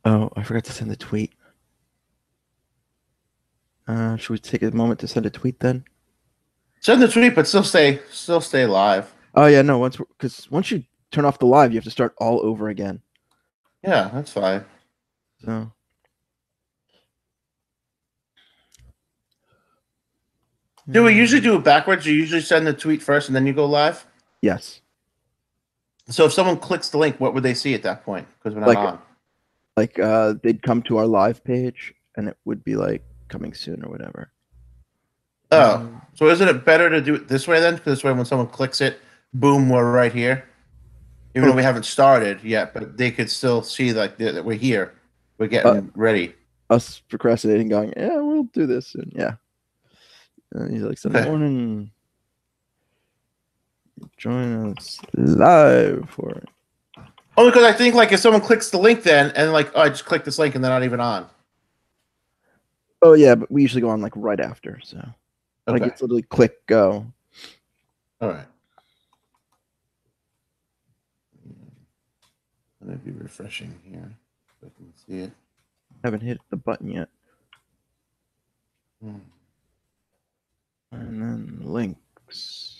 Oh, I forgot to send the tweet. Should we take a moment to send a tweet then? Send the tweet, but still stay live. Oh yeah, no. Once you turn off the live, you have to start all over again. Yeah, that's fine. So Do we usually mm, do it backwards? You usually send the tweet first and then you go live? yes, So if someone clicks the link, what would they see at that point? Because we're not like on. they'd come to our live page and it would be like coming soon or whatever. Oh, Um, so isn't it better to do it this way then? Because this way when someone clicks it, boom, we're right here. Even though we okay, haven't started yet, but they could still see like that we're here. We're uh, getting ready. us procrastinating, going, yeah, we'll do this soon. Yeah, he's like, Sunday Okay. morning, join us live for. Only because I think like if someone clicks the link then and like, oh, I just clicked this link and they're not even on. Oh yeah, but we usually go on like right after, so like Okay. it's literally click go. All right. I'm gonna be refreshing here so I can see it. Haven't hit the button yet. Hmm. And then links.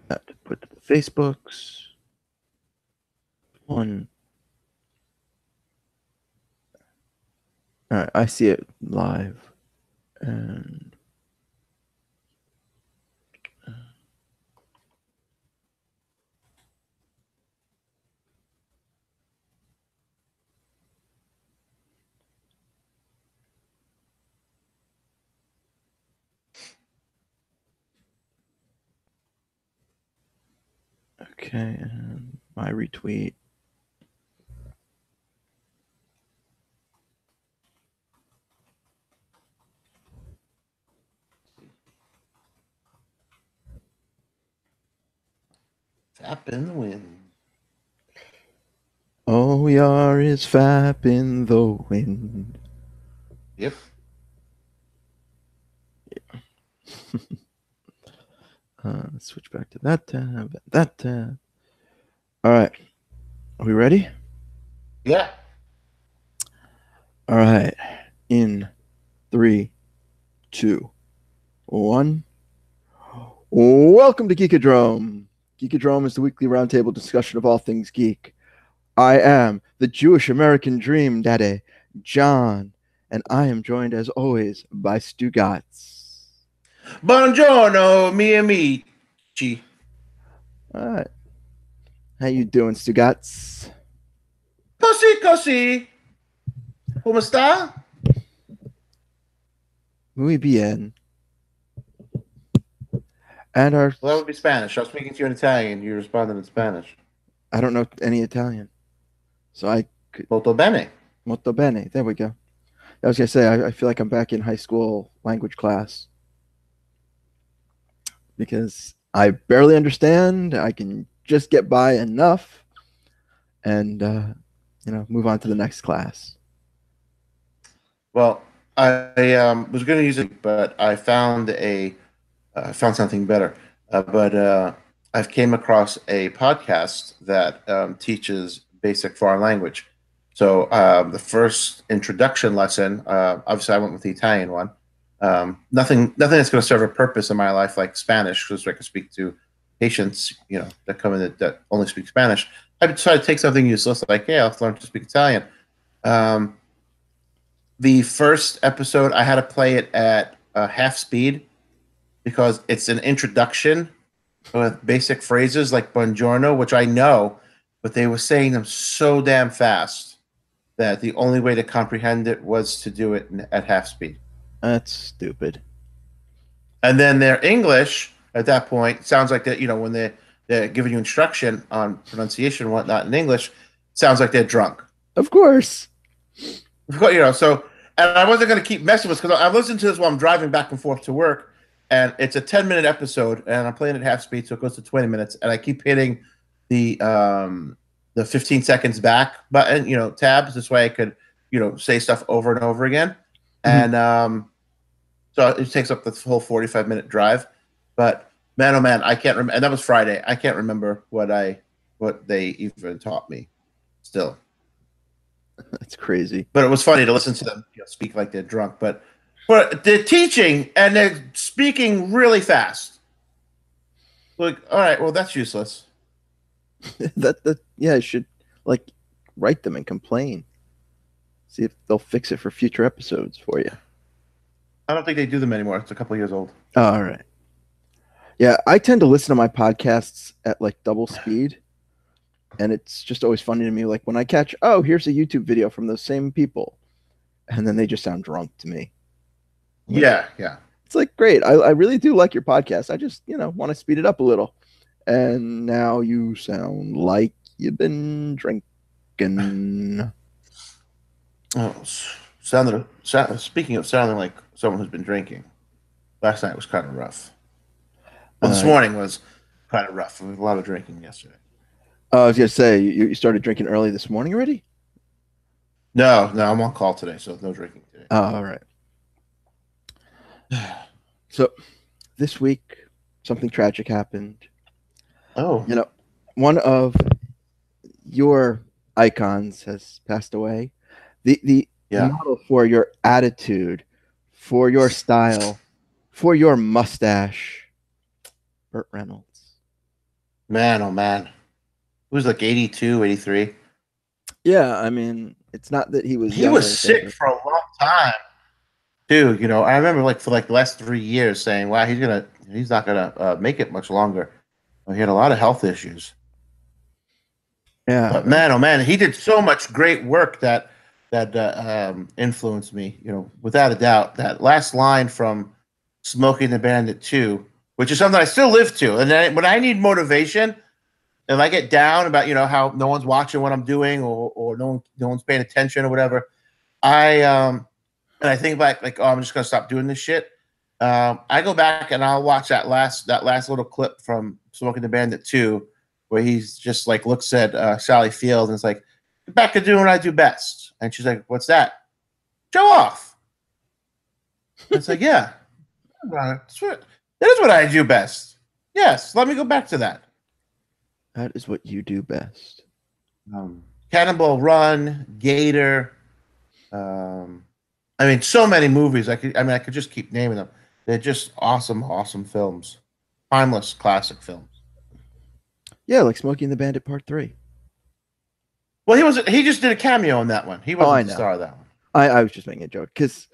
That to put to the Facebooks. One. All right, I see it live. And okay, and my retweet. Tap in the wind. Oh, we are is fap in the wind. Yep. Switch back to that tab. That tab. All right, are we ready? Yeah. All right, in three, two, one. Welcome to Geekodrome. Geekodrome is the weekly roundtable discussion of all things geek. I am the Jewish American Dream Daddy, John, and I am joined as always by Stugots. Buongiorno, mi amici. All right, how you doing, Stugots? Così, così. Come sta? Muy bien. And our, Well, that would be Spanish. I was speaking to you in Italian. You responded in Spanish. I don't know any Italian, so I could Molto bene. molto bene. There we go. I was gonna say I feel like I'm back in high school language class because I barely understand. I can just get by enough, and move on to the next class. Well, I was going to use it, but I found found something better. But I've came across a podcast that teaches basic foreign language. So the first introduction lesson, obviously, I went with the Italian one. Nothing that's going to serve a purpose in my life like Spanish, because I can speak to patients, that come in that only speak Spanish. I decided to take something useless, like, yeah, I'll learn to speak Italian. Um, the first episode, I had to play it at half speed because it's an introduction with basic phrases like buongiorno, which I know, but they were saying them so damn fast that the only way to comprehend it was to do it at half speed. That's stupid. And then their English at that point sounds like that, when they're giving you instruction on pronunciation and whatnot in English, sounds like they're drunk. Of course. So, and I wasn't going to keep messing with because I listened to this while I'm driving back and forth to work, and it's a 10-minute episode, and I'm playing at half speed, so it goes to 20 minutes, and I keep hitting the um the 15 seconds back button, tabs. This way I could, say stuff over and over again, Mhm. and so it takes up the whole 45-minute drive. But Man, oh man, I can't remember. And that was Friday. I can't remember what they even taught me. Still, That's crazy. but it was funny to listen to them speak like they're drunk. But they're teaching and they're speaking really fast. Like, all right, well, that's useless. Yeah, I should like write them and complain. See if they'll fix it for future episodes for you. I don't think they do them anymore. It's a couple years old. Oh, all right. Yeah, I tend to listen to my podcasts at like double speed. And it's just always funny to me, like when I catch, oh, here's a YouTube video from those same people, and then they just sound drunk to me. Like, Yeah. It's like, great. I really do like your podcast. I just, want to speed it up a little. And now you sound like you've been drinking. Oh, speaking of sounding like someone who's been drinking, last night was kind of rough. Well, this morning was kind of rough. There was a lot of drinking yesterday. I was going to say, you started drinking early this morning already? No, I'm on call today, so no drinking today. Oh, all right. So this week, something tragic happened. Oh. One of your icons has passed away. The model for your attitude, for your style, for your mustache, Burt Reynolds. Man, oh man. It was like 82, 83. Yeah, I mean, it's not that he was sick for a long time. Too, I remember for the last 3 years saying, wow, he's not gonna make it much longer. He had a lot of health issues. Yeah. But man, oh man, he did so much great work that influenced me, without a doubt. That last line from Smokey and the Bandit 2, which is something I still live to. And then when I need motivation, if I get down about, how no one's watching what I'm doing or no one's paying attention or whatever, and I think back like, oh, I'm just gonna stop doing this shit. I go back and I'll watch that last little clip from Smoking the Bandit 2, where he's just like looks at Sally Field and is like, "Get back to doing what I do best." And she's like, "What's that?" "Show off." And it's like, yeah, that is what I do best. Yes, let me go back to that. That is what you do best. Cannonball Run, Gator. I mean, so many movies. I could just keep naming them. They're just awesome films. Timeless classic films. Yeah, like Smokey and the Bandit Part 3. Well, he just did a cameo in that one. He wasn't the star of that one. I was just making a joke because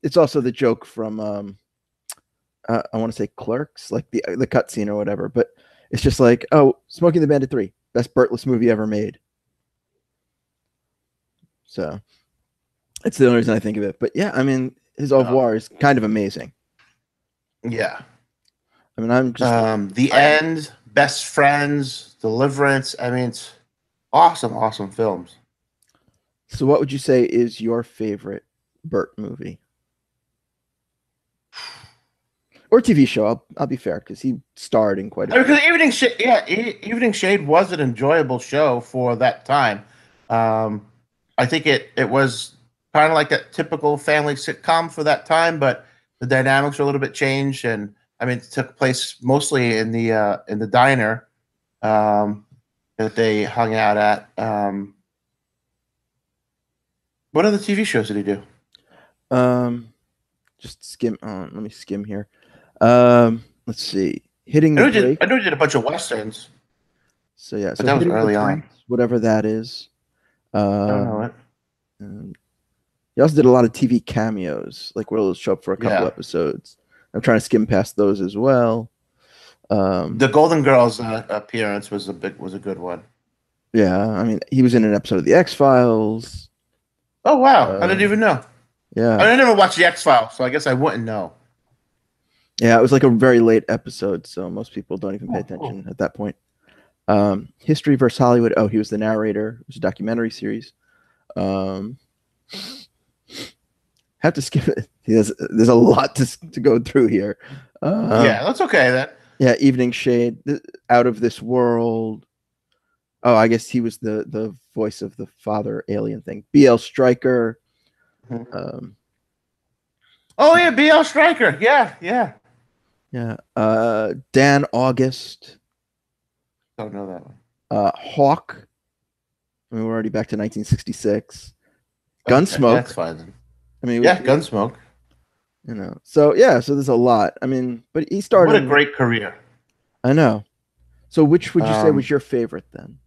it's also the joke from I want to say Clerks, like the cutscene or whatever, but it's just like, oh, Smokey and the Bandit 3, best Burtless movie ever made. So it's the only reason I think of it. But yeah, I mean, his au revoir is kind of amazing. Yeah. I mean, I'm just The End, Best Friends, Deliverance. I mean, it's awesome films. So what would you say is your favorite Burt movie? Or TV show? I'll be fair because he starred in quite a few. Because Evening Shade was an enjoyable show for that time. I think it was kind of like a typical family sitcom for that time, but the dynamics were a little bit changed, and I mean, it took place mostly in the diner that they hung out at. What other TV shows did he do? Just skim. Let me skim here. Let's see. Hitting the Brakes. I know he did a bunch of westerns. So yeah, but that was early on. Whatever that is. I don't know it. He also did a lot of TV cameos, like where he'll show up for a couple episodes. I'm trying to skim past those as well. The Golden Girls appearance was a good one. Yeah, I mean, he was in an episode of the X-Files. Oh wow, I didn't even know. Yeah, I never watched the X-Files, so I guess I wouldn't know. Yeah, it was like a very late episode, so most people don't even pay attention at that point. History vs. Hollywood. Oh, he was the narrator. It was a documentary series. Have to skip it. There's a lot to go through here. Yeah, that's okay then. Yeah, Evening Shade, Out of This World. Oh, I guess he was the voice of the father alien thing. BL Stryker. Oh yeah, BL Stryker. Yeah. Yeah. Dan August. Don't know that one. Hawk. I mean, we're already back to 1966. Okay, that's Gunsmoke. fine then. I mean, Yeah, Gunsmoke. So yeah, so there's a lot. I mean, but he What started a great career. I know. So which would you say was Um, your favorite then?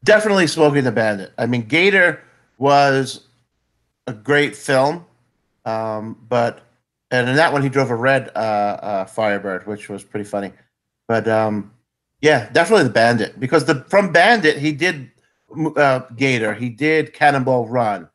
Definitely Smokey the Bandit. I mean, Gator was a great film, but and in that one he drove a red Firebird, which was pretty funny. But yeah, definitely the Bandit because from Bandit he did Gator, he did Cannonball Run,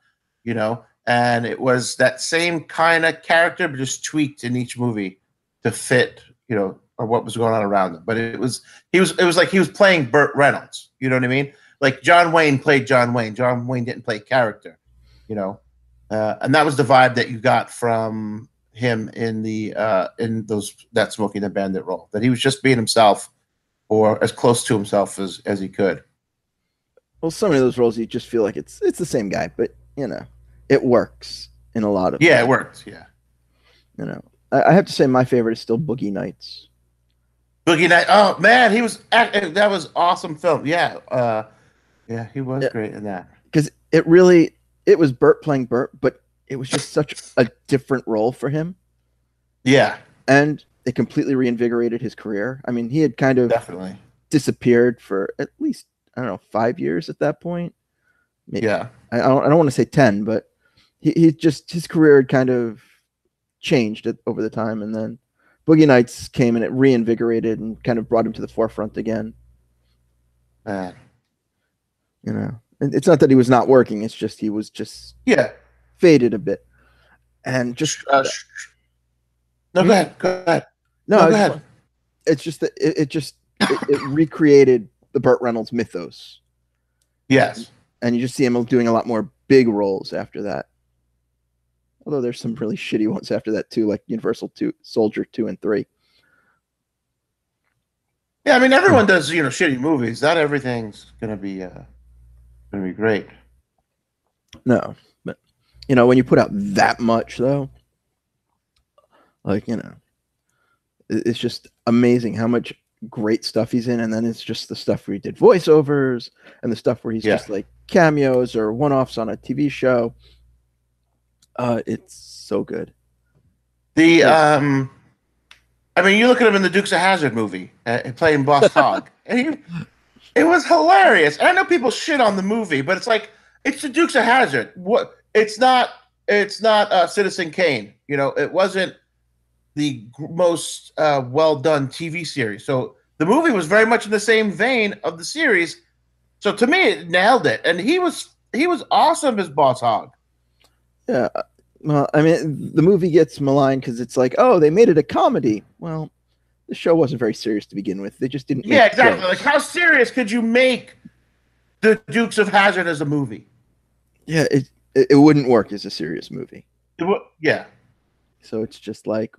and it was that same kind of character, but just tweaked in each movie to fit, or what was going on around him. But it was like he was playing Burt Reynolds. You know what I mean? Like John Wayne played John Wayne. John Wayne didn't play character, and that was the vibe that you got from him in that Smokey the Bandit role. That he was just being himself, or as close to himself as he could. Well, so many of those roles you just feel like it's the same guy, but it works in a lot of Yeah, them. it worked. Yeah. I have to say my favorite is still Boogie Nights. Boogie Night. Oh man, that was awesome film. Yeah, yeah, he was great in that. Because it was Burt playing Burt, but it was just such a different role for him. Yeah, and it completely reinvigorated his career. I mean, he had kind of definitely disappeared for at least 5 years at that point. Maybe, yeah, I don't want to say 10, but his career had kind of changed over the time, and then Boogie Nights came and it reinvigorated and kind of brought him to the forefront again. Man. It's not that he was not working; it's just he was just faded a bit, and just no, go ahead, go ahead. No, go ahead. It's just that it recreated the Burt Reynolds mythos. Yes, and you just see him doing a lot more big roles after that. Although there's some really shitty ones after that too, like Universal Soldier 2 and 3. Yeah, I mean everyone does shitty movies. Not everything's gonna be great. No, but when you put out that much though, like it's just amazing how much great stuff he's in, and then it's just the stuff where he did voiceovers and the stuff where he's just like cameos or one-offs on a TV show. It's so good. I mean, you look at him in the Dukes of Hazzard movie, playing Boss Hogg. And it was hilarious. And I know people shit on the movie, but it's like it's the Dukes of Hazzard. What? It's not Citizen Kane. It wasn't the most well done TV series. So the movie was very much in the same vein of the series. So to me, it nailed it, and he was awesome as Boss Hogg. Yeah. Well, I mean, the movie gets maligned because it's like, oh, they made it a comedy. Well, the show wasn't very serious to begin with. They just didn't. Yeah, exactly. Jokes. Like, how serious could you make the Dukes of Hazzard as a movie? Yeah, it wouldn't work as a serious movie. Yeah. So it's just like,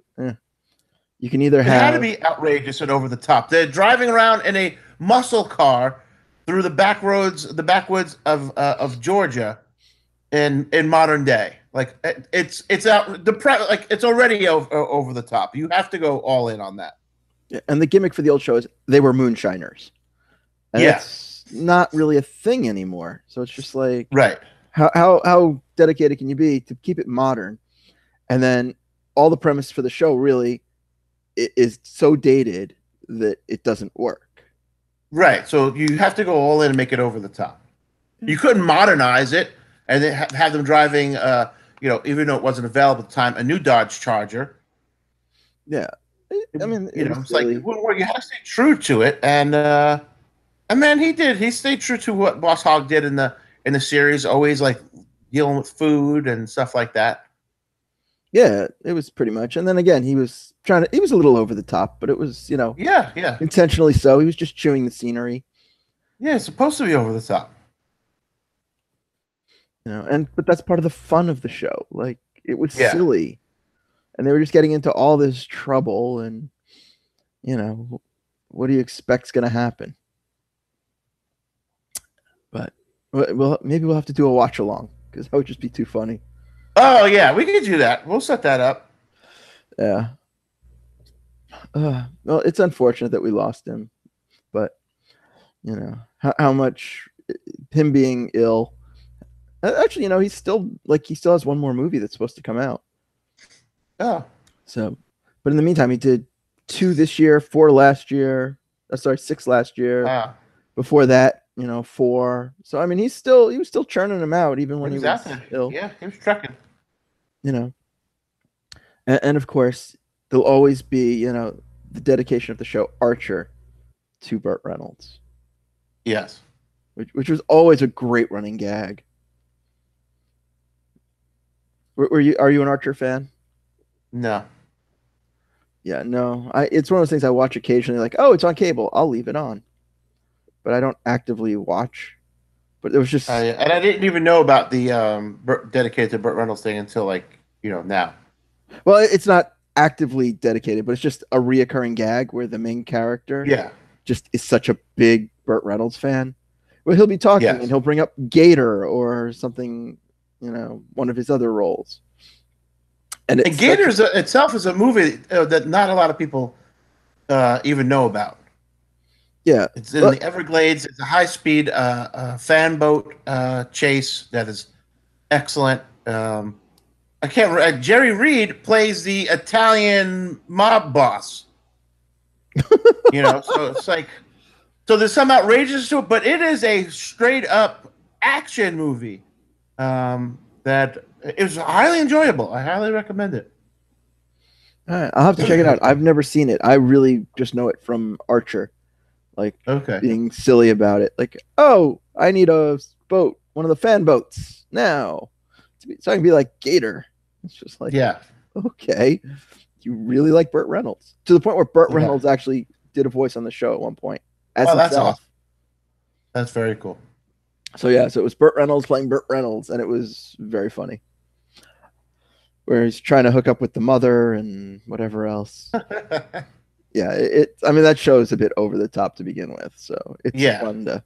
you can either it had to be outrageous and over the top. They're driving around in a muscle car through the backwoods of Georgia in modern day. Like it's out like it's already over the top. You have to go all in on that. Yeah, and the gimmick for the old show is they were moonshiners. And it's not really a thing anymore. So it's just like, right. How dedicated can you be to keep it modern? And then all the premise for the show really is so dated that it doesn't work. Right. So you have to go all in and make it over the top. You couldn't modernize it and then have them driving, even though it wasn't available at the time, a new Dodge Charger. Yeah. I mean, it's like you have to stay true to it. And man, he did. He stayed true to what Boss Hogg did in the series, always like dealing with food and stuff like that. Yeah, it was pretty much. And then again, he was a little over the top, but it was, intentionally so. He was just chewing the scenery. Yeah, it's supposed to be over the top. But that's part of the fun of the show. Like, it was silly. And they were just getting into all this trouble, and, what do you expect's going to happen? But, well, maybe we'll have to do a watch along, because that would just be too funny. Oh, yeah, we could do that. We'll set that up. Yeah. Well, it's unfortunate that we lost him, but how much him being ill. Actually, he's still he still has one more movie that's supposed to come out. Oh, So, but in the meantime, he did 2 this year, 4 last year. Sorry, 6 last year. wow. Before that, 4. So I mean, he was still churning them out even He when he was out was there. ill. Yeah, he was trucking. You know, and of course, there'll always be the dedication of the show Archer to Burt Reynolds, Yes. which was always a great running gag. Are you an Archer fan? No. Yeah, no. It's one of those things I watch occasionally, like, oh, it's on cable, I'll leave it on, but I don't actively watch. But it was just And I didn't even know about the dedicated to Burt Reynolds thing until now. well, it's not actively dedicated, but it's just a reoccurring gag where the main character Yeah. just is such a big Burt Reynolds fan. Well, he'll be talking and Yes. he'll bring up Gator or something, one of his other roles. And And Gator itself is a movie that not a lot of people even know about. Yeah. It's in the Everglades. It's a high-speed fan boat chase that is excellent. I can't remember. Jerry Reed plays the Italian mob boss. So it's like, so there's some outrageous to it, but it is a straight-up action movie that is highly enjoyable. I highly recommend it. All right, I'll have to check it out. I've never seen it. I really just know it from Archer, Okay. being silly about it. Like, oh, I need a boat, one of the fan boats now. So I can be like Gator. It's just like, Yeah. okay, you really like Burt Reynolds to the point where Burt Yeah. Reynolds actually did a voice on the show at one point as Oh, that's himself. awesome. That's very cool. So yeah, so it was Burt Reynolds playing Burt Reynolds, and it was very funny. Where he's trying to hook up with the mother and whatever else. Yeah, I mean, that show is a bit over the top to begin with, so it's fun to,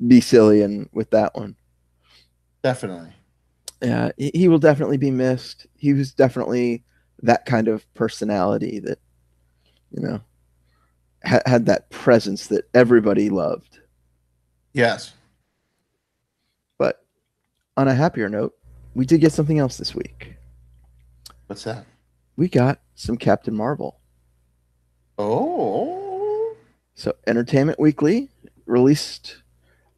be silly and with that one. Definitely. Yeah, he will definitely be missed. He was definitely that kind of personality that, had that presence that everybody loved. Yes. But on a happier note, we did get something else this week. What's that? We got some Captain Marvel. Oh. So Entertainment Weekly released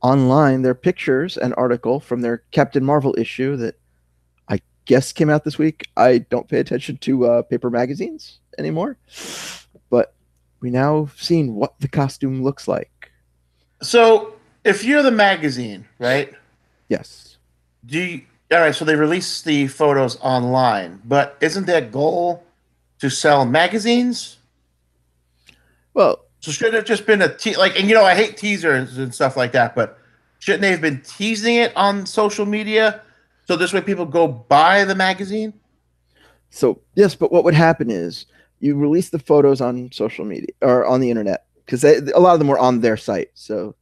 online their pictures and article from their Captain Marvel issue that I guess came out this week. I don't pay attention to paper magazines anymore, but we now have seen what the costume looks like. So if you're the magazine, right? Yes. All right, so they release the photos online, but isn't their goal to sell magazines? Well, so shouldn't it have just been I hate teasers and stuff like that, but shouldn't they have been teasing it on social media so this way people go buy the magazine? So yes, but what would happen is you release the photos on social media or on the internet because a lot of them were on their site, so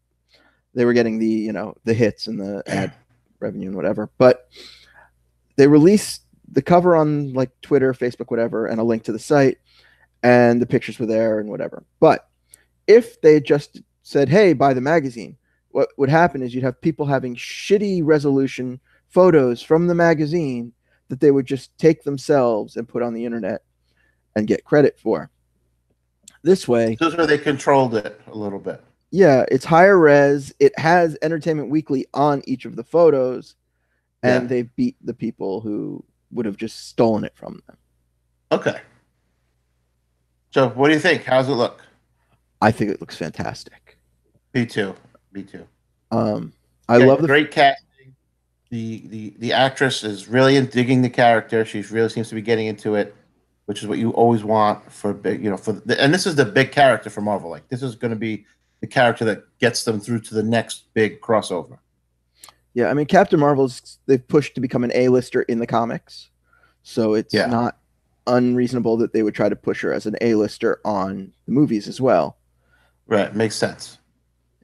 they were getting the the hits and the ad revenue and whatever. But they released the cover on Twitter, Facebook, whatever, and a link to the site, and the pictures were there and whatever. But if they just said, "Hey, buy the magazine," what would happen is you'd have people having shitty resolution photos from the magazine that they would just take themselves and put on the internet and get credit for. This way, so they controlled it a little bit. Yeah, it's higher res. It has Entertainment Weekly on each of the photos, and they beat the people who would have just stolen it from them. Okay. So what do you think? How's it look? I think it looks fantastic. Me too. I love the great casting. The actress is really digging the character. She really seems to be getting into it, which is what you always want for big, and this is the big character for Marvel. Like this is going to be the character that gets them through to the next big crossover. Yeah, I mean, Captain Marvel's they've pushed to become an A-lister in the comics, so it's not unreasonable that they would try to push her as an A-lister on the movies as well. Right, makes sense.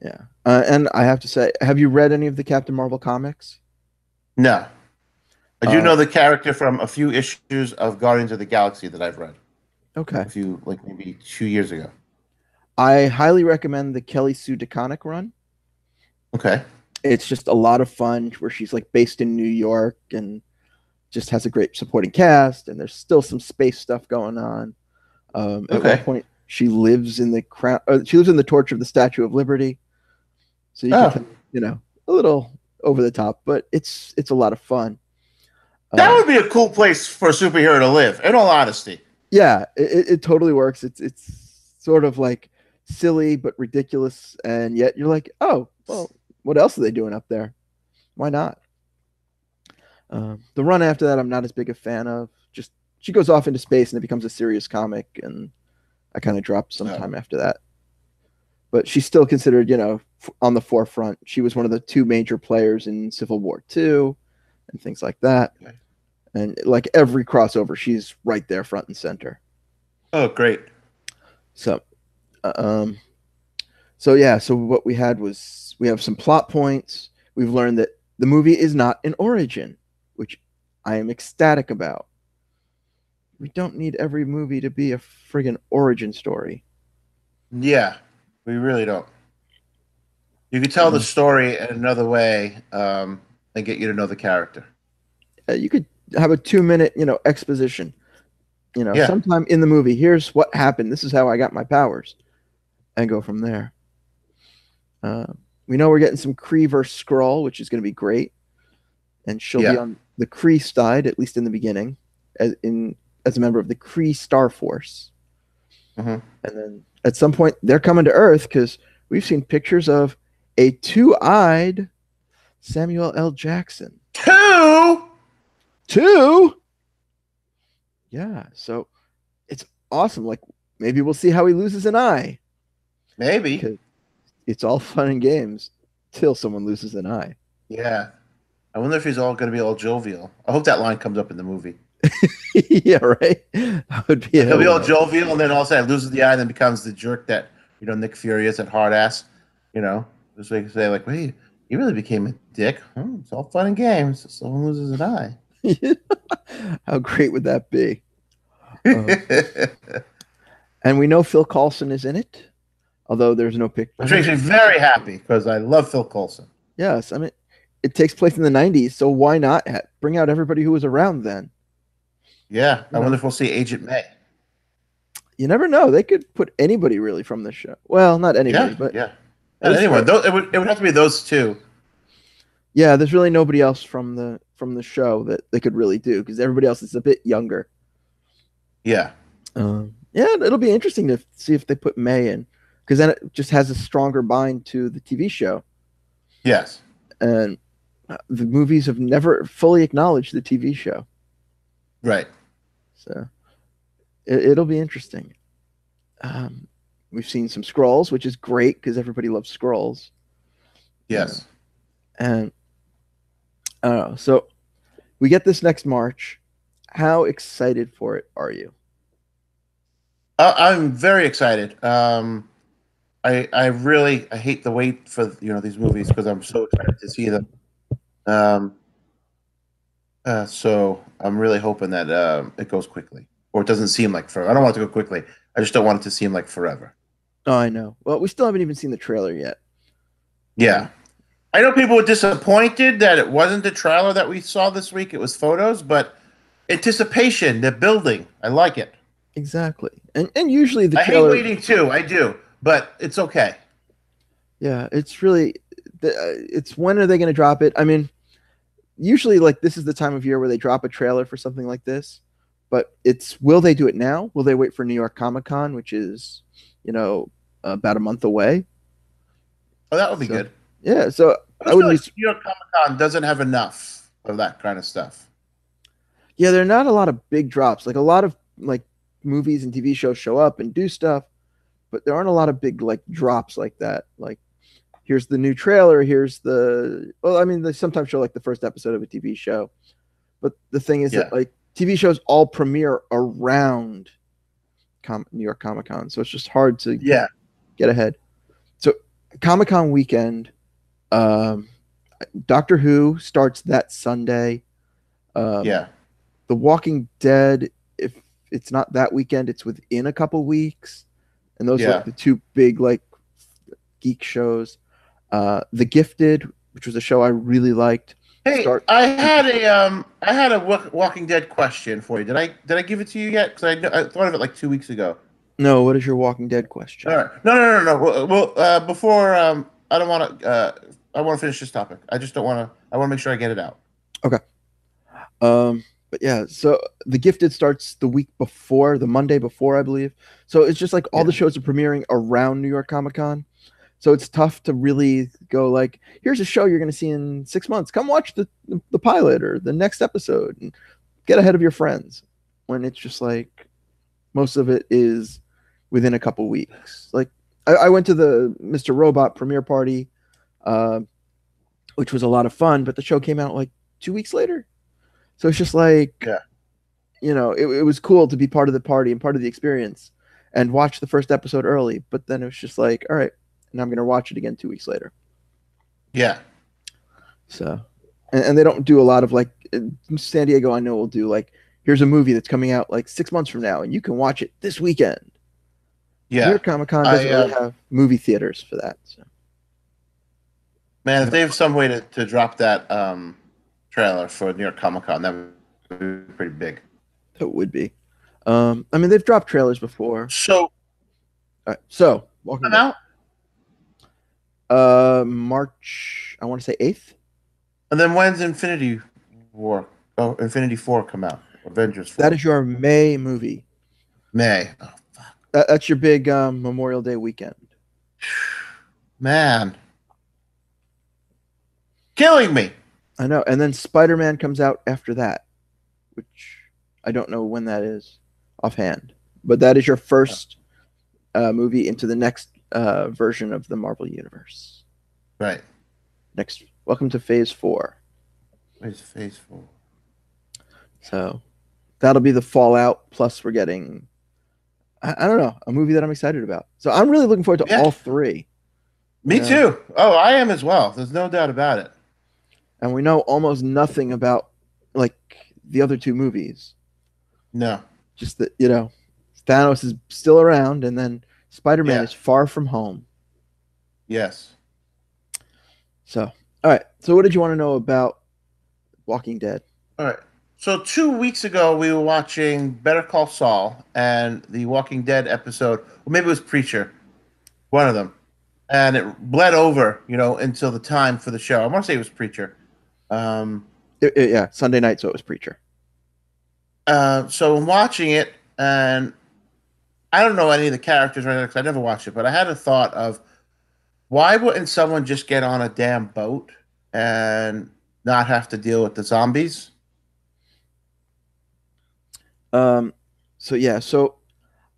Yeah, and I have to say, have you read any of the Captain Marvel comics? No. I do know the character from a few issues of Guardians of the Galaxy that I've read. Okay. a few, like maybe 2 years ago. I highly recommend the Kelly Sue DeConnick run. Okay. It's just a lot of fun where she's like based in New York and just has a great supporting cast, and there's still some space stuff going on. At one Okay. point, she lives in the crown. She lives in the torch of the Statue of Liberty, so you can Oh, tell, a little over the top, but it's a lot of fun. that Um, would be a cool place for a superhero to live. In all honesty. yeah, it totally works. It's sort of like silly but ridiculous, and yet you're like, oh, well, what else are they doing up there? Why not? The run after that, I'm not as big a fan of. Just she goes off into space and it becomes a serious comic, and I kind of dropped Oh, sometime after that. But she's still considered, on the forefront. She was one of the two major players in Civil War II and things like that. okay. And like every crossover, she's right there, front and center. Oh, great. So, um, so yeah. So what we had was we have some plot points. We've learned that the movie is not an origin, which I am ecstatic about. We don't need every movie to be a friggin' origin story. Yeah, we really don't. You could tell the Uh, story in another way, and get you to know the character. you could have a 2 minute, exposition. Yeah. Sometime in the movie, here's what happened. This is how I got my powers, and go from there. Uh, we know we're getting some Kree versus Skrull, which is going to be great, and she'll be Yeah. on the Kree side at least in the beginning, as a member of the Kree Star Force. Hmm. And then at some point, they're coming to Earth because we've seen pictures of a two-eyed Samuel L. Jackson. Two. Two? Yeah, so it's awesome. Like maybe we'll see how he loses an eye. Maybe. Because it's all fun and games till someone loses an eye. Yeah. I wonder if he's all going to be all jovial. I hope that line comes up in the movie. Yeah, right. That would be He'll be all hilarious. jovial, and then all of a sudden loses the eye, and then becomes the jerk that Nick Fury is at hard ass. Just so you can say like, "Wait, he really became a dick." It's all fun and games. Someone loses an eye. How great would that be? And we know Phil Coulson is in it, although there's no picture. Which makes me very happy because I love Phil Coulson. Yes, I mean it takes place in the '90s, so why not bring out everybody who was around then? Yeah, I You wonder know, if we'll see Agent May. you never know. They could put anybody really from the show. Well, not anybody, Yeah, but yeah. And as anyway, far, it would have to be those two. yeah, there's really nobody else from the show that they could really do because everybody else is a bit younger. Yeah, Yeah, it'll be interesting to see if they put May in because then it just has a stronger bind to the TV show. yes, And the movies have never fully acknowledged the TV show, right. so it'll be interesting. We've seen some Skrulls, which is great because everybody loves Skrulls. Yes. And I don't know. So we get this next March. How excited for it are you? I'm very excited. I hate the wait for these movies because I'm so excited to see them. Um, so I'm really hoping that it goes quickly, or it doesn't seem like forever. I don't want it to go quickly. I just don't want it to seem like forever. Oh, I know. Well, we still haven't even seen the trailer yet. Yeah, I know people were disappointed that it wasn't the trailer that we saw this week. It was photos, but anticipation, the building, I like it. Exactly. And usually the I hate trailer, waiting too. I do, but it's okay. yeah, it's really it's when are they going to drop it? I mean, usually like this is the time of year where they drop a trailer for something like this, but it's will they do it now? Will they wait for New York Comic Con, which is, about a month away? Oh, that would be So, good. yeah, so I I just feel wouldn't like be New York Comic Con doesn't have enough of that kind of stuff. yeah, there are not a lot of big drops. Like a lot of like movies and TV shows show up and do stuff, but there aren't a lot of big like drops like that. Like here's the new trailer, I mean they sometimes show like the first episode of a TV show. But the thing is Yeah. that like TV shows all premiere around New York Comic Con, so it's just hard to Yeah. get ahead. So Comic Con weekend, um, Doctor Who starts that Sunday. Yeah. The Walking Dead, if it's not that weekend, it's within a couple weeks. And those are Yeah. like the two big like geek shows. The Gifted, which was a show I really liked. Hey, I had a Walking Dead question for you. Did I give it to you yet? Because I thought of it like 2 weeks ago. No, what is your Walking Dead All question? right. No. Well, before I don't want to. I want to finish this topic. I just don't want to. I want to make sure I get it out. Okay. But yeah, so The Gifted starts the week before, the Monday before, I believe. So it's just like all the Yeah. shows are premiering around New York Comic Con. So it's tough to really go like, here's a show you're going to see in 6 months. Come watch the pilot or the next episode and get ahead of your friends. When it's just like most of it is within a couple weeks. Like I went to the Mr. Robot premiere party, which was a lot of fun, but the show came out like 2 weeks later. So it's just like, Yeah. It was cool to be part of the party and part of the experience and watch the first episode early. But then it was just like, all right, and I'm going to watch it again 2 weeks later. Yeah. So, and they don't do a lot of like San Diego. I know will do like, here's a movie that's coming out like 6 months from now, and you can watch it this weekend. Yeah. New York Comic Con doesn't really have movie theaters for that. So. Man, if they have some way to drop that trailer for New York Comic Con, that would be pretty big. That would be. I mean, they've dropped trailers before. So, all right, so Walking Dead. March, I want to say 8th. And then when's Infinity War? Oh, Infinity 4 come out. Avengers 4. That is your May movie. May. Oh, fuck. That's your big Memorial Day weekend. Man. Killing me. I know. And then Spider-Man comes out after that, which I don't know when that is offhand. But that is your first movie into the next version of the Marvel Universe. Right. Welcome to Phase 4. Where's Phase 4? So that'll be the fallout. Plus, we're getting, I don't know, a movie that I'm excited about. So I'm really looking forward to all three. Me too. Oh, I am as well. There's no doubt about it. And we know almost nothing about like the other two movies. No. Just that, Thanos is still around, and then Spider-Man is far from home. Yes. So, all right. So what did you want to know about Walking Dead? All right. So 2 weeks ago, we were watching Better Call Saul and the Walking Dead episode. Well, maybe it was Preacher. One of them. And it bled over, until the time for the show. I want to say it was Preacher. Sunday night, so it was Preacher. So I'm watching it, and I don't know any of the characters right now because I never watched it, but I had a thought of, why wouldn't someone just get on a damn boat and not have to deal with the zombies? So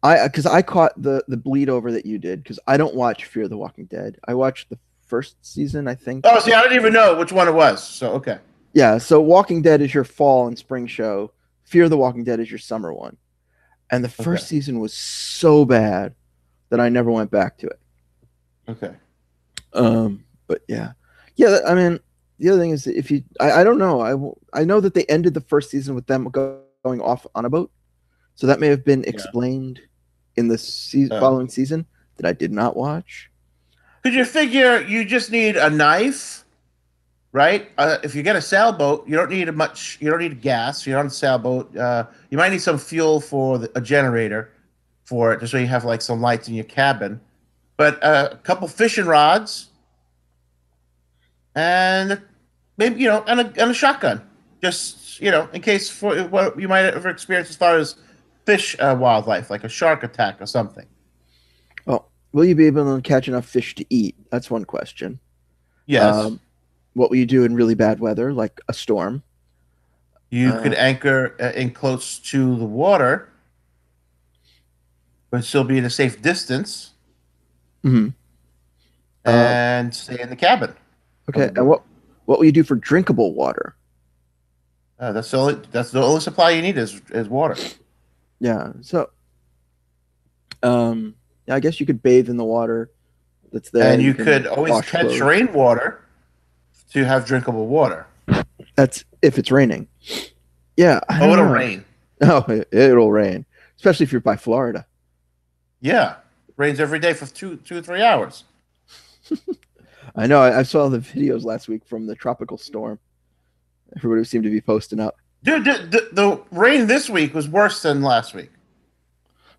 I caught the bleed over that you did because I don't watch Fear the Walking Dead. I watched the first season, I think. Oh, see, I didn't even know which one it was. So okay. Yeah, so Walking Dead is your fall and spring show. Fear the Walking Dead is your summer one. And the first season was so bad that I never went back to it. Okay. But yeah. I mean, the other thing is if you, I don't know. I know that they ended the first season with them going off on a boat. So that may have been explained in the following season that I did not watch. Could you figure you just need a knife, right? If you get a sailboat, you don't need much. You don't need gas. You're on a sailboat. You might need some fuel for a generator for it, just so you have like some lights in your cabin. But a couple fishing rods, and maybe and a shotgun, just in case for what you might ever experience as far as fish wildlife, like a shark attack or something. Well, will you be able to catch enough fish to eat? That's one question. Yes. What will you do in really bad weather, like a storm? You could anchor in close to the water, but still be in a safe distance. Mm-hmm. And stay in the cabin. Okay. And what will you do for drinkable water? That's the only supply you need is water. Yeah. So, I guess you could bathe in the water that's there. And you could always catch rainwater to have drinkable water. That's if it's raining. Yeah. It'll rain. Oh, it'll rain. especially if you're by Florida. Yeah, rains every day for 2 or 3 hours. I know. I saw the videos last week from the tropical storm. Everybody seemed to be posting up. Dude, the rain this week was worse than last week.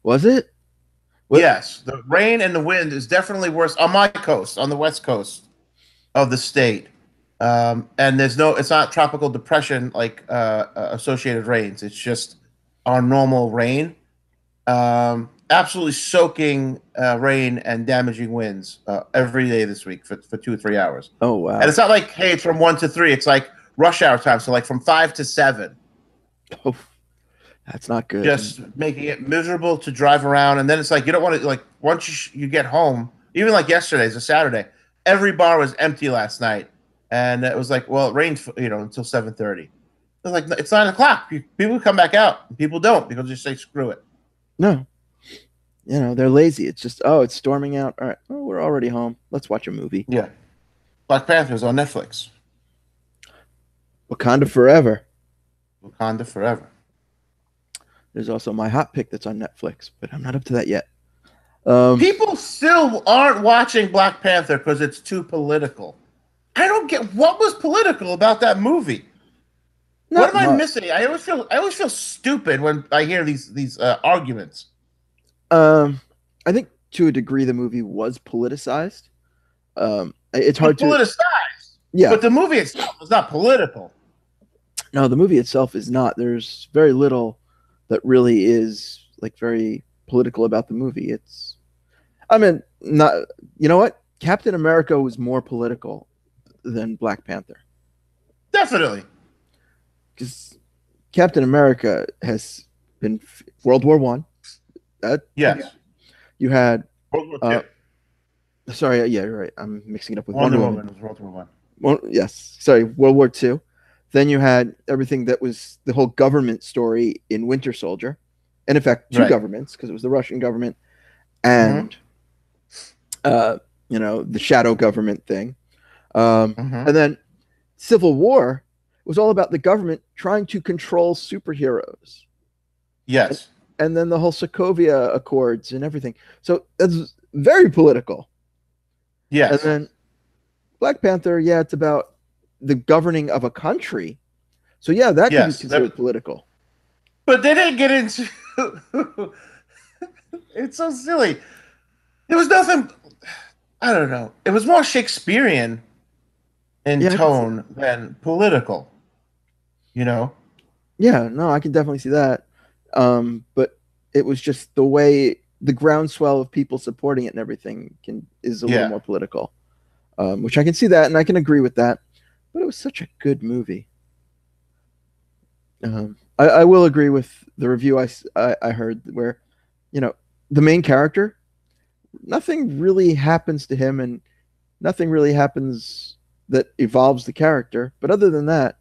Was it? What? Yes, the rain and the wind is definitely worse on my coast, on the west coast of the state. And it's not tropical depression like associated rains. It's just our normal rain. Absolutely soaking rain and damaging winds every day this week for 2 or 3 hours. Oh, wow. And it's not like, hey, it's from 1 to 3. It's like rush hour time. So like from 5 to 7. Oh, that's not good. Just making it miserable to drive around. And then it's like, you don't want to, like, once you get home, even like yesterday's a Saturday, every bar was empty last night. And it was like, well, it rained, until 7:30. It's like, it's 9 o'clock. People come back out. People don't. People just say, screw it. No. They're lazy. It's just, it's storming out. All right. Oh, we're already home. Let's watch a movie. Yeah. Black Panther's on Netflix. Wakanda Forever. Wakanda Forever. There's also My Hot Pick that's on Netflix, but I'm not up to that yet. People still aren't watching Black Panther because it's too political. I don't get what was political about that movie. What am I missing? I always feel stupid when I hear these arguments. I think to a degree the movie was politicized. It's hard to politicized. Yeah, but the movie itself is not political. No, the movie itself is not. There's very little that really is like very political about the movie. Not. You know what? Captain America was more political than Black Panther. Definitely. Because Captain America has been World War One. Yes. You had World War II. Sorry, yeah, you're right. I'm mixing it up with Wonder Woman. Was World War One. Well, yes, sorry, World War II. Then you had everything that was the whole government story in Winter Soldier, and in fact, two governments, because it was the Russian government and the shadow government thing, and then Civil War was all about the government trying to control superheroes. Yes. And then the whole Sokovia Accords and everything. So that's very political. Yes. And then Black Panther, it's about the governing of a country. So that could be considered political. But they didn't get into it's so silly. There was nothing, I don't know. It was more Shakespearean in tone than political. Yeah, no, I can definitely see that. But it was just the way the groundswell of people supporting it and everything is a little more political, which I can see that and I can agree with that. But it was such a good movie. I will agree with the review I heard where, the main character, nothing really happens to him and nothing really happens that evolves the character. But other than that,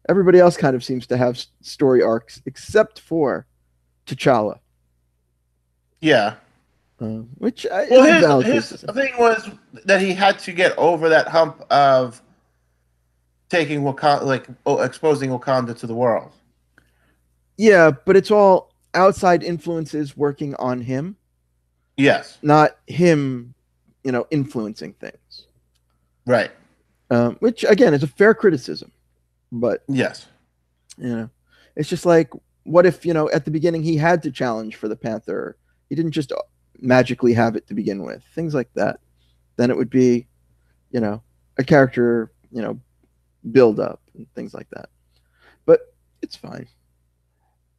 everybody else kind of seems to have story arcs except for T'Challa. Yeah. Which his thing was that he had to get over that hump of taking Wakanda, exposing Wakanda to the world. Yeah, but it's all outside influences working on him. Yes. Not him, influencing things. Right. Which again is a fair criticism. But yes, it's just like, what if at the beginning he had to challenge for the Panther? He didn't just magically have it to begin with. Things like that. Then it would be, a character, build up and things like that. But it's fine.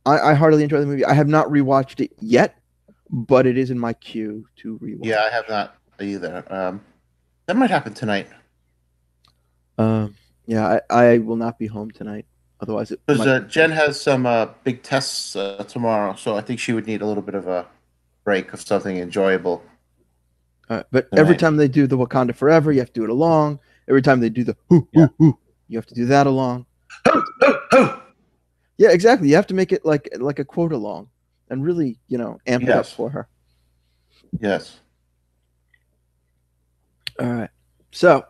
I heartily enjoy the movie. I have not rewatched it yet, but it is in my queue to rewatch. Yeah, I have not either. That might happen tonight. Yeah, I will not be home tonight. Otherwise, because Jen has some big tests tomorrow, so I think she would need a little bit of a break of something enjoyable. But tonight. Every time they do the Wakanda Forever, you have to do it along. Every time they do the hoo, you have to do that along. Yeah, exactly. You have to make it like a quote along, and really, amp it up for her. Yes. All right. So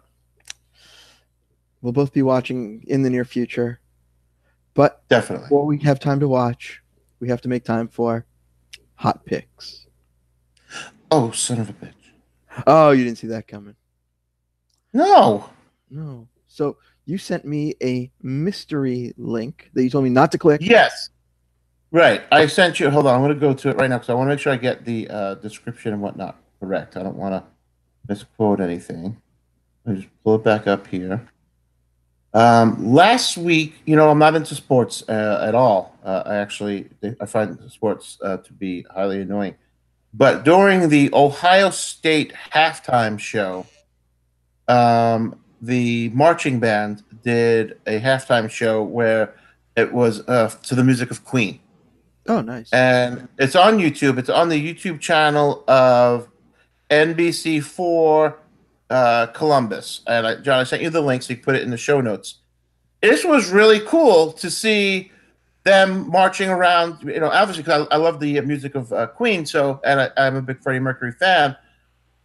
we'll both be watching in the near future, but definitely before we have time to watch, we have to make time for hot picks. Oh, son of a bitch! Oh, you didn't see that coming. No. No. So you sent me a mystery link that you told me not to click. Yes. Right. I sent you. Hold on. I'm going to go to it right now because I want to make sure I get the description and whatnot correct. I don't want to misquote anything. Let me just pull it back up here. Last week, I'm not into sports at all. I find sports to be highly annoying. But during the Ohio State halftime show, the marching band did a halftime show where it was to the music of Queen. Oh, nice. And it's on YouTube. It's on the YouTube channel of NBC4 Columbus. And John, I sent you the link so you can put it in the show notes. This was really cool to see them marching around. Obviously, because I love the music of Queen, and I'm a big Freddie Mercury fan.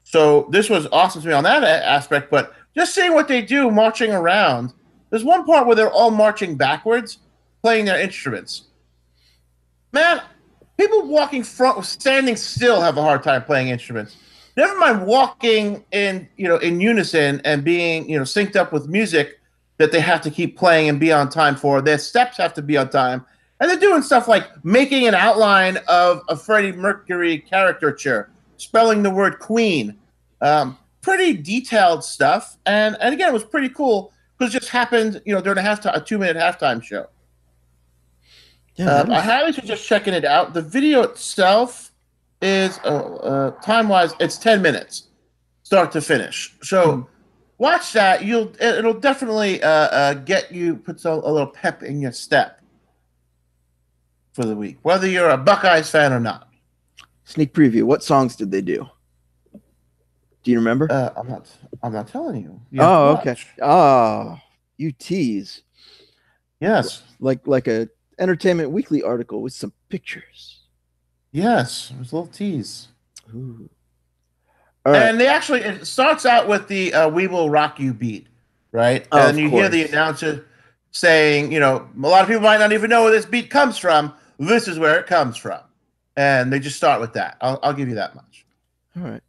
So this was awesome to me on that aspect. But just seeing what they do marching around, there's one part where they're all marching backwards, playing their instruments. Man, people standing still have a hard time playing instruments. Never mind walking in unison and being, synced up with music that they have to keep playing and be on time for. Their steps have to be on time. And they're doing stuff like making an outline of a Freddie Mercury caricature, spelling the word Queen. Pretty detailed stuff. And again, it was pretty cool because it just happened, during a 2-minute halftime show. Yeah, I highly suggest checking it out. The video itself is time-wise, it's 10 minutes, start to finish. So watch that. It'll definitely put a little pep in your step for the week, whether you're a Buckeyes fan or not. Sneak preview. What songs did they do? Do you remember? I'm not telling you. Oh, okay. Oh, you tease. Yes. Like a Entertainment Weekly article with some pictures. Yes, it was a little tease. Ooh. All right. And it starts out with the "We Will Rock You" beat, right? Oh, and you hear the announcer saying, a lot of people might not even know where this beat comes from. This is where it comes from, and they just start with that. I'll give you that much. All right.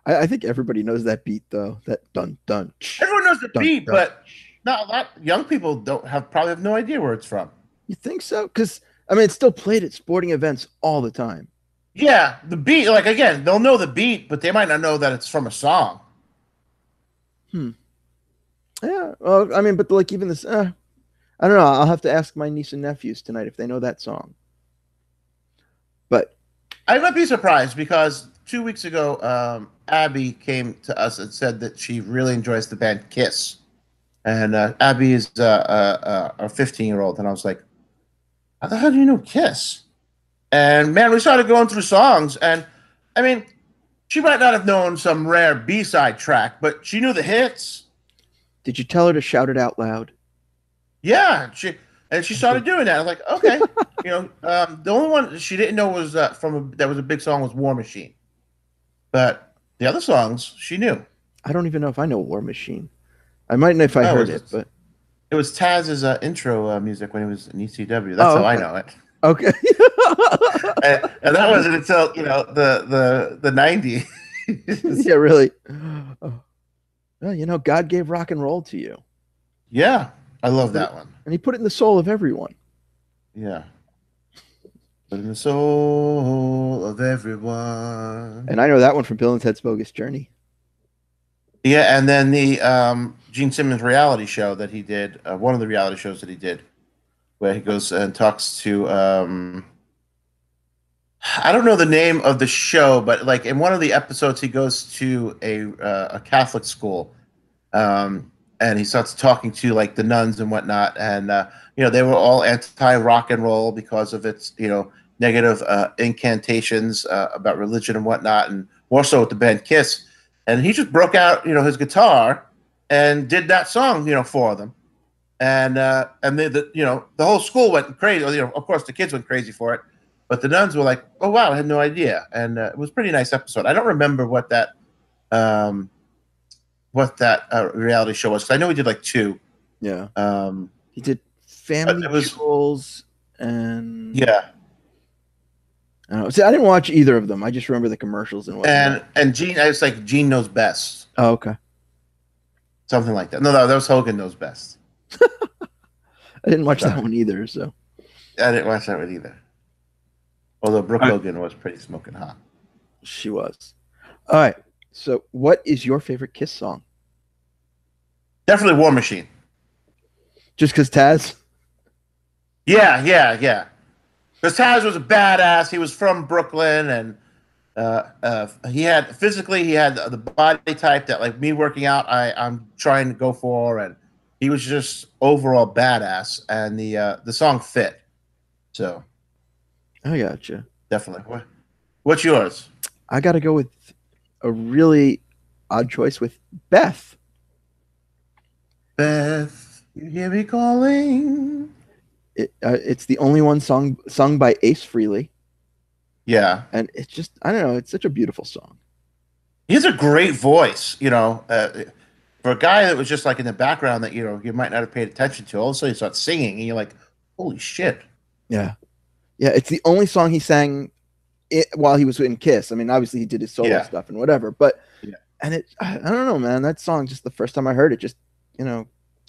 I think everybody knows that beat though. That dun dun. Everyone knows the beat, dun. but not a lot. Young people probably have no idea where it's from. You think so? Because it's still played at sporting events all the time. Yeah, the beat. Like again, they'll know the beat, but they might not know that it's from a song. Yeah. Well, but like even this, I don't know. I'll have to ask my niece and nephews tonight if they know that song. But I might be surprised because 2 weeks ago, Abby came to us and said that she really enjoys the band Kiss, and Abby is a 15-year-old, and I was like, how the hell do you know Kiss? And man, we started going through songs, and she might not have known some rare B-side track, but she knew the hits. Did you tell her to shout it out loud? Yeah, she started doing that. I was like, okay, the only one she didn't know was that was a big song was War Machine, but the other songs she knew. I don't even know if I know War Machine. I might know if I heard it, but it was Taz's intro music when he was in ECW. That's how I know it. Okay. and that wasn't until the 90s. Yeah, really. Well, God gave rock and roll to you. Yeah, I love that one. And he put it in the soul of everyone. Yeah. Put in the soul of everyone. And I know that one from Bill and Ted's Bogus Journey. Yeah, and then the Gene Simmons reality show that he did, one of the reality shows that he did, where he goes and talks to, I don't know the name of the show, but like in one of the episodes, he goes to a Catholic school, and he starts talking to like the nuns and whatnot, and they were all anti-rock and roll because of its negative incantations about religion and whatnot, and more so with the band Kiss. And he just broke out, his guitar and did that song, for them. And the whole school went crazy. Of course, the kids went crazy for it, but the nuns were like, "Oh wow, I had no idea." And it was a pretty nice episode. I don't remember what that reality show was, because I know he did like 2. Yeah. He did Family Jewels and yeah. I don't know. See, I didn't watch either of them. I just remember the commercials and whatnot. And Gene, it's like Gene knows best, Oh, okay. something like that. No, that was Hogan knows best. I didn't watch that Sorry, one either. So I didn't watch that one either. Although Brooke all right. Hogan was pretty smoking hot. She was. All right. So, what is your favorite Kiss song? Definitely War Machine. Just because Taz? Yeah. Because Taz was a badass. He was from Brooklyn, and he had the body type that like me working out. I'm trying to go for, and he was just overall badass. And the song fit. So I gotcha. definitely. What's yours? I got to go with a really odd choice with Beth. Beth, you hear me calling? It's the only one sung by Ace Frehley. Yeah, And it's just, I don't know, it's such a beautiful song. he has a great voice. For a guy that was just like in the background that you might not have paid attention to. All of a sudden, he starts singing, and you're like, "Holy shit!" Yeah. Yeah. It's the only song he sang while he was in Kiss. I mean, obviously he did his solo Yeah, stuff and whatever, but, yeah. and I don't know, man, that song, just the first time I heard it, just,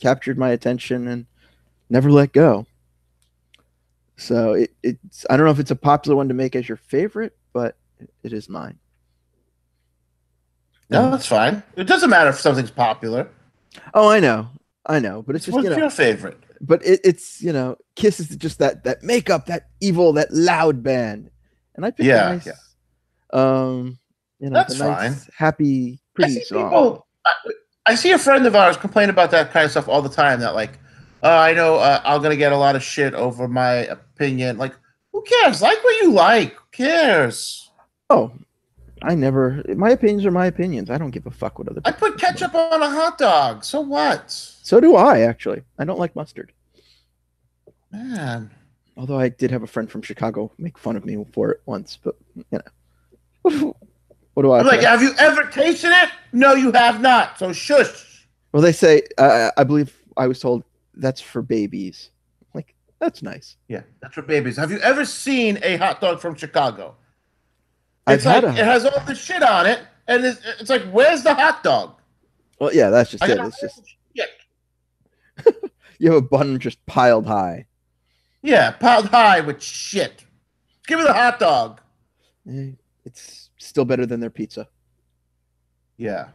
captured my attention and never let go. So it's, I don't know if it's a popular one to make as your favorite, but it is mine. No, that's fine. It doesn't matter if something's popular. Oh, I know, but it's just What's your favorite? but it's Kiss is just that makeup, that evil, that loud band, and I picked a Yeah, nice, yeah. the That's fine. nice, happy, I pretty see song. people. I see a friend of ours complain about that kind of stuff all the time. That like, I know I'm gonna get a lot of shit over my opinion. Like, who cares? Like what you like. Who cares? Oh, I never. My opinions are my opinions. I don't give a fuck what other I people put think about. ketchup on a hot dog. So what? So do I, actually. I don't like mustard. Man. Although I did have a friend from Chicago make fun of me for it once, but what, what do I I'm like, care? have you ever tasted it? No, you have not. So shush. Well, they say, I believe I was told that's for babies. Like, that's nice. Yeah, that's for babies. Have you ever seen a hot dog from Chicago? I've It's had like it a, has all this shit on it, and it's like, where's the hot dog? well, yeah, that's just I it. got It's just, shit. you have a bun just piled high. Yeah, piled high with shit. Give me the hot dog. Eh, It's still better than their pizza. Yeah.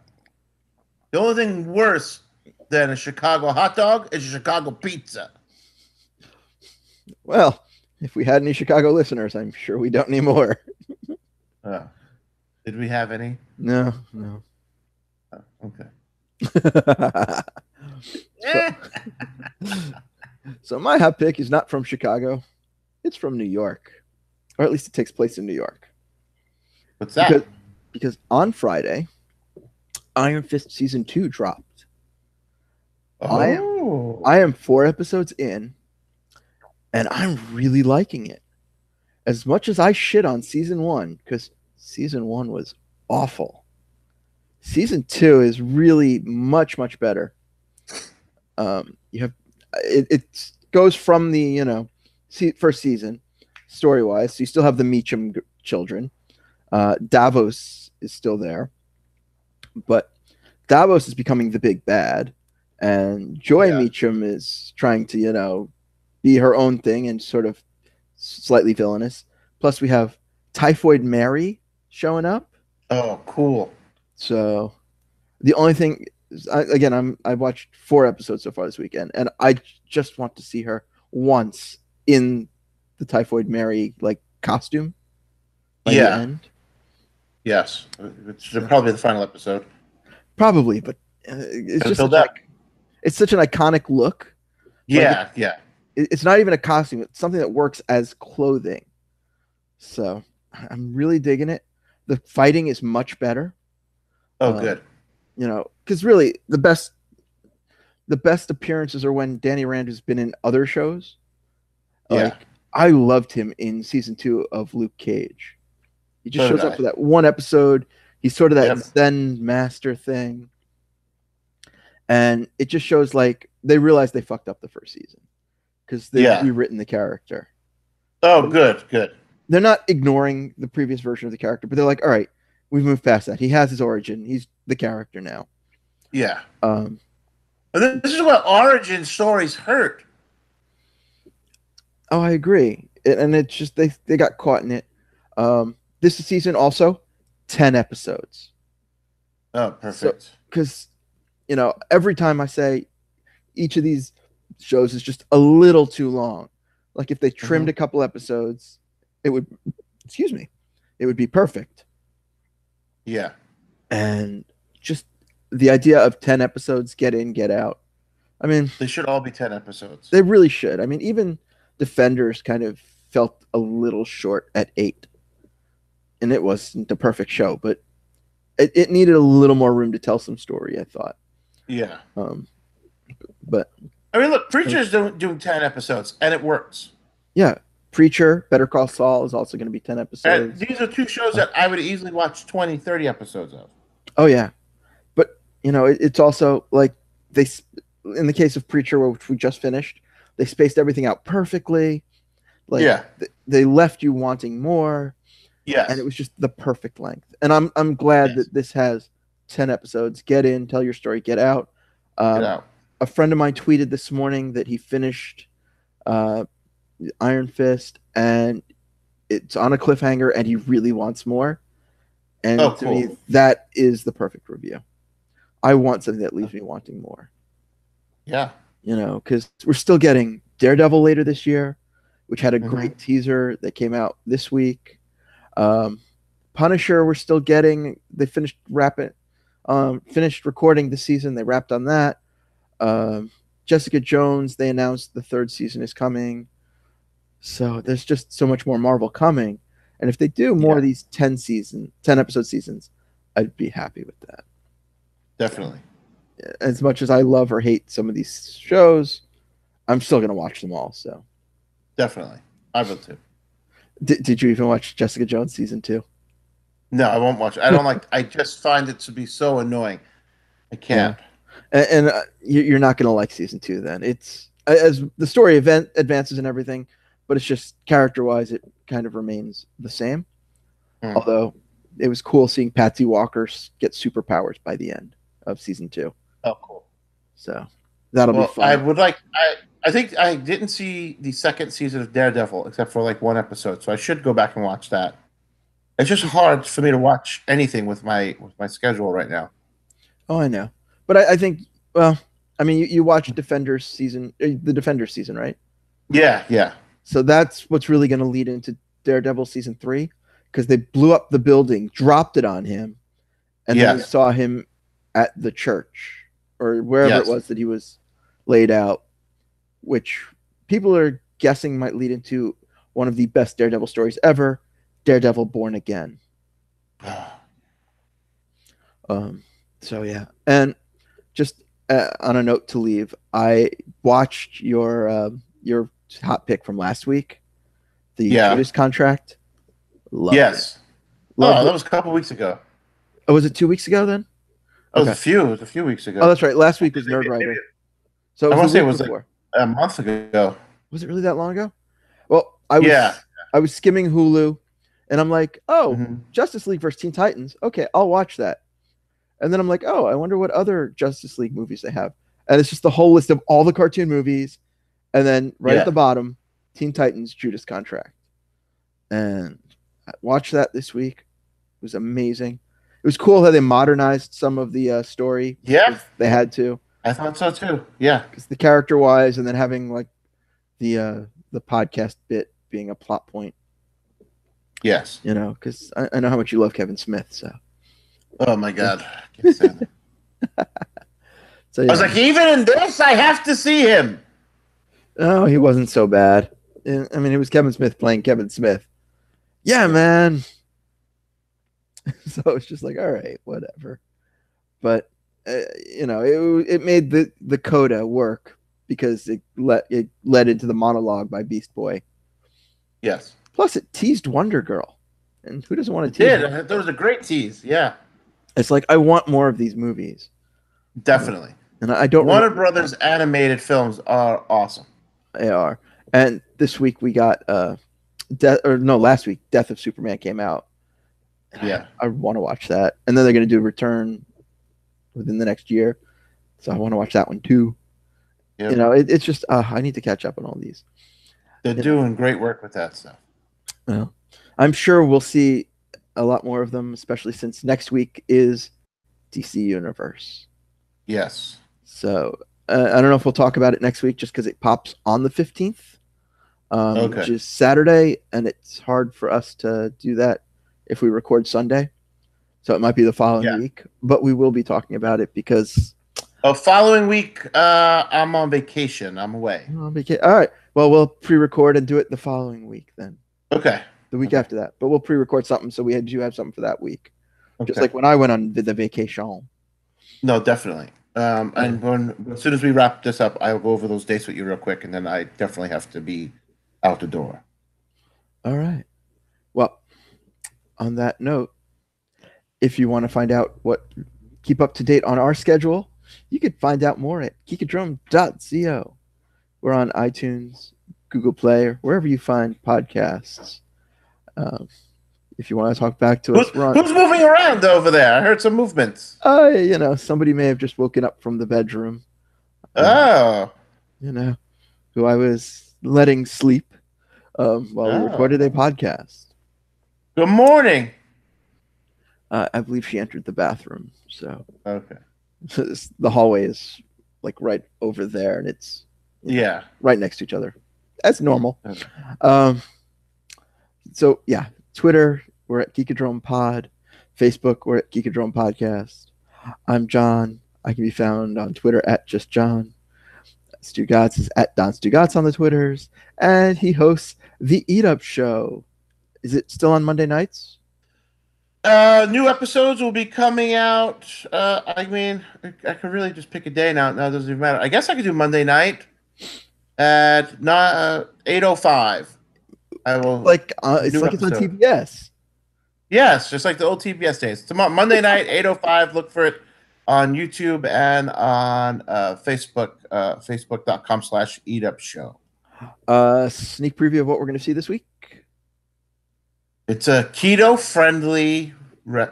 The only thing worse than a Chicago hot dog is a Chicago pizza. Well, if we had any Chicago listeners, I'm sure we don't anymore. Uh, did we have any? No, no. Okay. so, so my hot pick is not from Chicago. It's from New York, or at least it takes place in New York. What's that? Because on Friday, Iron Fist season 2 dropped. Oh. I am 4 episodes in, and I'm really liking it. As much as I shit on season 1, because season 1 was awful. Season 2 is really much, much better. You have it goes from the first season story wise. So you still have the Meacham children. Davos is still there, but Davos is becoming the big bad, and Joy Yeah. Meacham is trying to be her own thing and sort of slightly villainous. Plus, we have Typhoid Mary showing up. Oh, cool. So the only thing is, I watched 4 episodes so far this weekend, and I just want to see her once in the Typhoid Mary like costume by the Yeah. end. Yes. It's probably the final episode. Probably, but it's just it's such an iconic look. Yeah, yeah. It's not even a costume; it's something that works as clothing. So I'm really digging it. The fighting is much better. Oh, good. Because really the best appearances are when Danny Rand has been in other shows. Yeah. Like, I loved him in season 2 of Luke Cage. He just So shows up for that one episode. He's sort of that Zen master thing. And it just shows like they realized they fucked up the first season because they've rewritten the character. Oh, good, good. they're not ignoring the previous version of the character, but they're like, all right, we've moved past that. He has his origin. He's the character now. Yeah. Um, This is what origin stories hurt. oh, I agree. And it's just they got caught in it. This season also 10 episodes. Oh, perfect. Because every time I say each of these shows is just a little too long. Like if they trimmed a couple episodes, it would be perfect. Yeah. And just the idea of 10 episodes, get in, get out. I mean, they should all be 10 episodes. They really should. I mean, even Defenders kind of felt a little short at 8. And it wasn't the perfect show, but it needed a little more room to tell some story, I thought. Yeah. But I mean, look, Preacher's doing 10 episodes, and it works. Yeah. Preacher, Better Call Saul is also going to be 10 episodes. And these are two shows that I would easily watch 20, 30 episodes of. Oh, yeah. But, it's also like in the case of Preacher, which we just finished, they spaced everything out perfectly. Like, yeah. They left you wanting more. Yes. And it was just the perfect length. And I'm glad that this has 10 episodes. Get in, tell your story, get out. Get out. A friend of mine tweeted this morning that he finished Iron Fist, and it's on a cliffhanger, and he really wants more. And to me, that is the perfect review. I want something that leaves me wanting more. Yeah. Because we're still getting Daredevil later this year, which had a great teaser that came out this week. Punisher, we're still getting. They finished recording the season. They wrapped on that. Jessica Jones, they announced the 3rd season is coming. So there's just so much more Marvel coming. And if they do more of these 10 episode seasons, I'd be happy with that. Definitely. As much as I love or hate some of these shows, I'm still going to watch them all. So definitely. I will too. Did you even watch Jessica Jones season 2? No, I won't watch it. I don't like. I just find it to be so annoying. I can't. Yeah. And you're not going to like season 2 then. It's as the story advances and everything, but it's just character-wise, it kind of remains the same. Although it was cool seeing Patsy Walker get superpowers by the end of season 2. Oh, cool. So that'll be fun. I would like. I think I didn't see the 2nd season of Daredevil except for like 1 episode, so I should go back and watch that. It's just hard for me to watch anything with my schedule right now. Oh, I know, but I think. Well, I mean, you watched Defenders season, the Defenders season, right? Yeah, yeah. So that's what's really going to lead into Daredevil season 3, because they blew up the building, dropped it on him, and then we saw him at the church or wherever it was that he was laid out, which people are guessing might lead into one of the best Daredevil stories ever, Daredevil Born Again. So yeah, and just on a note to leave, I watched your hot pick from last week, the Judas Contract. Loved it. That was a couple weeks ago. Oh, was it 2 weeks ago then? It was a few weeks ago. Oh, that's right. Last week was Nerd Rider. So I want to say it was like a month ago. Was it really that long ago? Well, I was skimming Hulu, and I'm like, Justice League versus Teen Titans. Okay, I'll watch that. And then I'm like, I wonder what other Justice League movies they have. And it's just the whole list of all the cartoon movies. And then at the bottom, Teen Titans Judas Contract. And I watched that this week. It was amazing. It was cool how they modernized some of the story. Yeah. They had to. I thought so too. Yeah. Because the character-wise, and then having like the podcast bit being a plot point. Yes. Because I know how much you love Kevin Smith, so. Oh my God. I can't stand it. So, yeah. I was like, even in this, I have to see him. Oh, he wasn't so bad. I mean, it was Kevin Smith playing Kevin Smith. Yeah, man. So it's just like, all right, whatever. But it made the coda work because it led into the monologue by Beast Boy. Yes. Plus, it teased Wonder Girl, and who doesn't want to tease? There was a great tease. Yeah. It's like I want more of these movies. Definitely. And I don't. Warner Brothers animated films are awesome. They are. And this week we got last week, Death of Superman came out. Yeah. I want to watch that. And then they're going to do Return within the next year. So I want to watch that one too. Yep. You know, it's just, I need to catch up on all these. They're doing great work with that stuff. Well, I'm sure we'll see a lot more of them, especially since next week is DC Universe. Yes. So I don't know if we'll talk about it next week just because it pops on the 15th, which is Saturday, and it's hard for us to do that if we record Sunday. So it might be the following week, but we will be talking about it because... following week, I'm on vacation. I'm away. All right. Well, we'll pre-record and do it the following week then. Okay. The week after that. But we'll pre-record something so we do have something for that week. Okay. Just like when I went on the vacation. No, definitely. And as soon as we wrap this up, I'll go over those dates with you real quick, and then I definitely have to be out the door. All right. Well, on that note, if you want to find out keep up to date on our schedule, you could find out more at geekodrome.co. We're on iTunes, Google Play, or wherever you find podcasts. If you want to talk back to us, who's moving around over there? I heard some movements. Somebody may have just woken up from the bedroom. Who I was letting sleep while we recorded a podcast. Good morning. I believe she entered the bathroom. So okay. So the hallway is like right over there, and it's right next to each other. That's normal. Okay. So yeah, Twitter, we're at Geekodrome Pod. Facebook, we're at Geekodrome Podcast. I'm John. I can be found on Twitter at just John. Stugots is at Don Stugots on the Twitters, and he hosts the Eat Up Show. Is it still on Monday nights? New episodes will be coming out. I mean, I could really just pick a day now. Now it doesn't even matter. I guess I could do Monday night at 8:05. I will it's on TBS. Yes, just like the old TBS days. Tomorrow, Monday night, 8:05. Look for it on YouTube and on Facebook. Facebook.com/eatupshow. Sneak preview of what we're going to see this week. It's a keto-friendly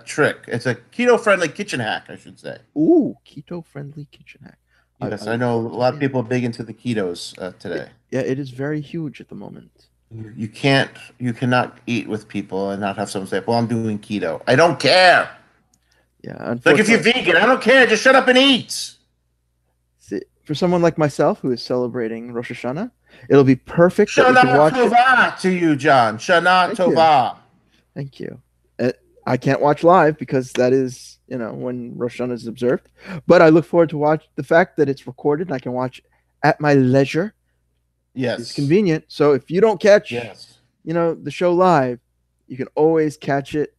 trick. It's a keto-friendly kitchen hack, I should say. Ooh, keto-friendly kitchen hack. Yes, I know a lot of people are big into the ketos today. It is very huge at the moment. You cannot eat with people and not have someone say, "Well, I'm doing keto." I don't care. Yeah, like if you're vegan, I don't care. Just shut up and eat. See, for someone like myself who is celebrating Rosh Hashanah, it'll be perfect. Shana Tova to you, John. Shana Tova. Thank you. I can't watch live because that is, when Rosh Hashanah is observed. But I look forward to watch the fact that it's recorded and I can watch at my leisure. Yes. It's convenient. So if you don't catch, the show live, you can always catch it,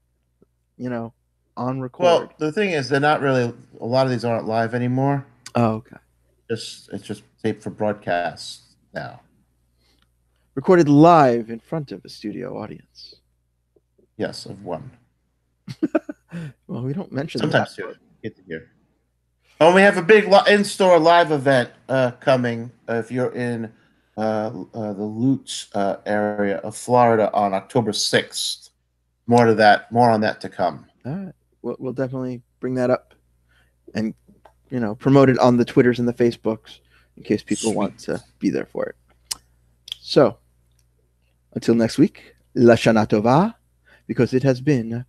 on record. Well, the thing is, they're not really, a lot of these aren't live anymore. Oh, okay. It's just taped for broadcast now. Recorded live in front of a studio audience. Yes, of one. Well, we don't mention sometimes two. Get to hear. Oh, we have a big in-store live event coming. If you're in the Lutz area of Florida on October 6th. More on that to come. All right. We'll definitely bring that up and promote it on the Twitters and the Facebooks in case people want to be there for it. So until next week, La Shana Tova, because it has been